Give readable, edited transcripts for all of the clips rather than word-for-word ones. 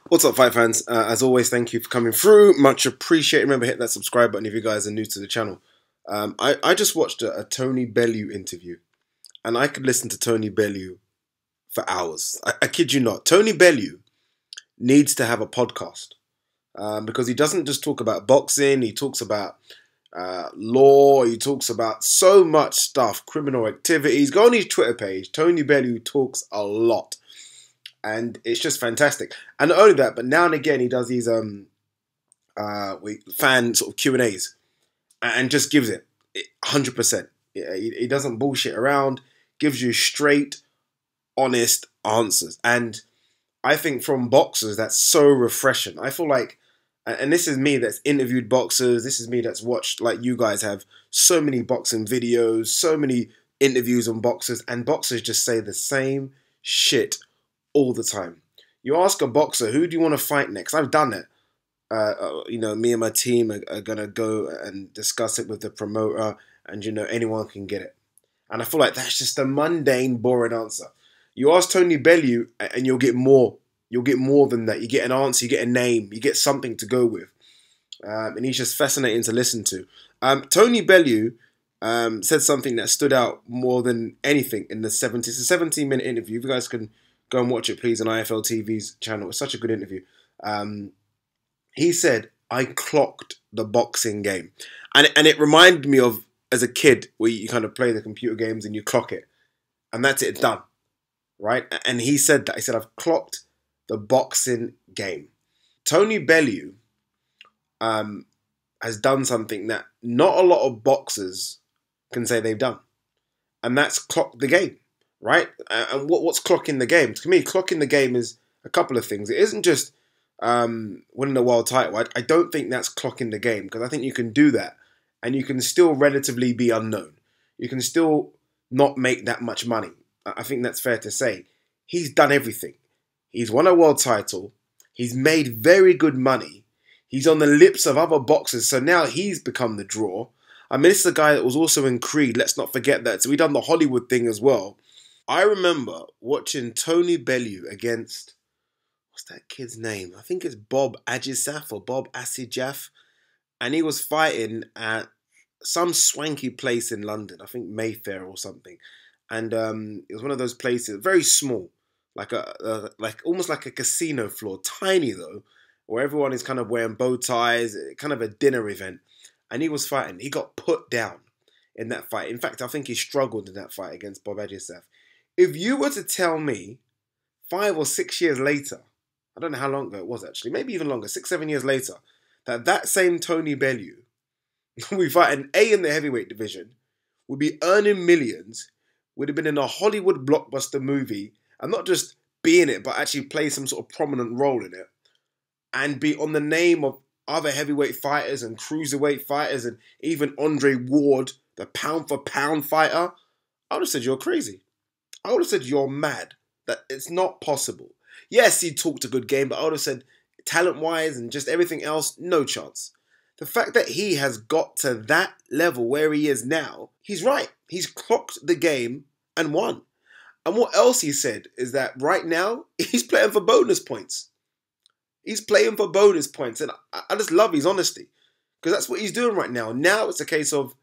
What's up, fight fans? As always, thank you for coming through. Much appreciated. Remember, hit that subscribe button if you guys are new to the channel. I just watched a Tony Bellew interview, and I could listen to Tony Bellew for hours. I kid you not. Tony Bellew needs to have a podcast because he doesn't just talk about boxing. He talks about law. He talks about so much stuff, criminal activities. Go on his Twitter page. Tony Bellew talks a lot. And it's just fantastic. And not only that, but now and again he does these fan sort of Q&As and just gives it 100%. He doesn't bullshit around, gives you straight, honest answers. And I think from boxers, that's so refreshing. I feel like, and this is me that's interviewed boxers, this is me that's watched, like you guys have, so many boxing videos, so many interviews on boxers, and boxers just say the same shit all the time. You ask a boxer, who do you want to fight next? I've done it. Me and my team are going to go and discuss it with the promoter, and, anyone can get it. And I feel like that's just a mundane, boring answer. You ask Tony Bellew, and you'll get more. You'll get more than that. You get an answer, you get a name, you get something to go with. And he's just fascinating to listen to. Tony Bellew said something that stood out more than anything in the 70s. It's a 17-minute interview. If you guys can go and watch it, please, on IFL TV's channel. It's such a good interview. He said, I clocked the boxing game. And it reminded me of, as a kid, where you kind of play the computer games and you clock it. And that's it, done. Right? And he said that. He said, I've clocked the boxing game. Tony Bellew has done something that not a lot of boxers can say they've done. And that's clocked the game. Right? And what's clocking the game? To me, clocking the game is a couple of things. It isn't just winning the world title. I don't think that's clocking the game, because I think you can do that and you can still relatively be unknown. You can still not make that much money. I think that's fair to say. He's done everything. He's won a world title. He's made very good money. He's on the lips of other boxers, so now he's become the draw. I mean, this is a guy that was also in Creed. Let's not forget that. So we've done the Hollywood thing as well. I remember watching Tony Bellew against, what's that kid's name? I think it's Bob Ajisaf or Bob Asijaf. And he was fighting at some swanky place in London. I think Mayfair or something. And it was one of those places, very small, like almost like a casino floor, tiny though, where everyone is kind of wearing bow ties, kind of a dinner event. And he was fighting. He got put down in that fight. In fact, I think he struggled in that fight against Bob Ajisaf. If you were to tell me 5 or 6 years later, I don't know how long ago it was actually, maybe even longer, 6, 7 years later, that same Tony Bellew we fight an A in the heavyweight division, would be earning millions, would have been in a Hollywood blockbuster movie, and not just be in it, but actually play some sort of prominent role in it, and be on the name of other heavyweight fighters and cruiserweight fighters, and even Andre Ward, the pound-for-pound fighter, I would have said you're crazy. I would have said you're mad. That it's not possible. Yes, he talked a good game, but I would have said talent-wise and just everything else, no chance. The fact that he has got to that level where he is now, he's right. He's clocked the game and won. And what else he said is that right now, he's playing for bonus points. He's playing for bonus points. And I just love his honesty, because that's what he's doing right now. Now it's a case of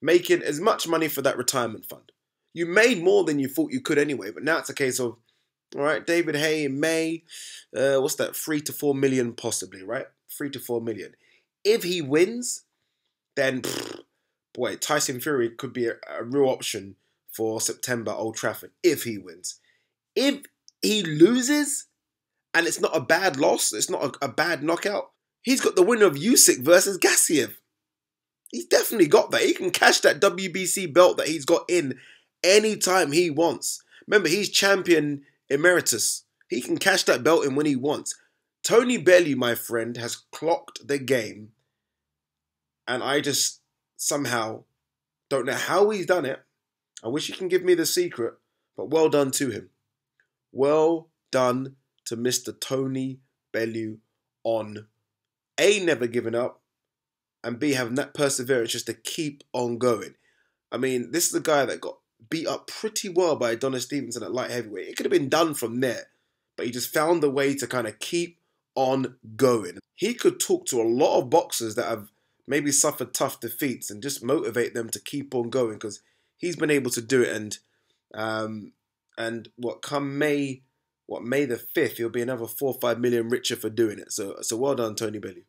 making as much money for that retirement fund. You made more than you thought you could anyway, but now it's a case of, all right, David Haye in May, what's that, 3 to 4 million possibly, right? 3 to 4 million. If he wins, then, boy, Tyson Fury could be a real option for September Old Trafford, if he wins. If he loses, and it's not a bad loss, it's not a bad knockout, he's got the winner of Usyk versus Gassiev. He's definitely got that. He can cash that WBC belt that he's got in anytime he wants. Remember, he's champion emeritus. He can cash that belt in when he wants. Tony Bellew, my friend, has clocked the game. And I just somehow don't know how he's done it. I wish he can give me the secret. But well done to him. Well done to Mr. Tony Bellew on A, never giving up, and B, having that perseverance just to keep on going. I mean, this is a guy that got beat up pretty well by Adonis Stevenson at light heavyweight. It could have been done from there, but he just found a way to kind of keep ongoing. He could talk to a lot of boxers that have maybe suffered tough defeats and just motivate them to keep on going, because he's been able to do it. And what come May the 5th, he'll be another 4 or 5 million richer for doing it. So well done, Tony Bellew.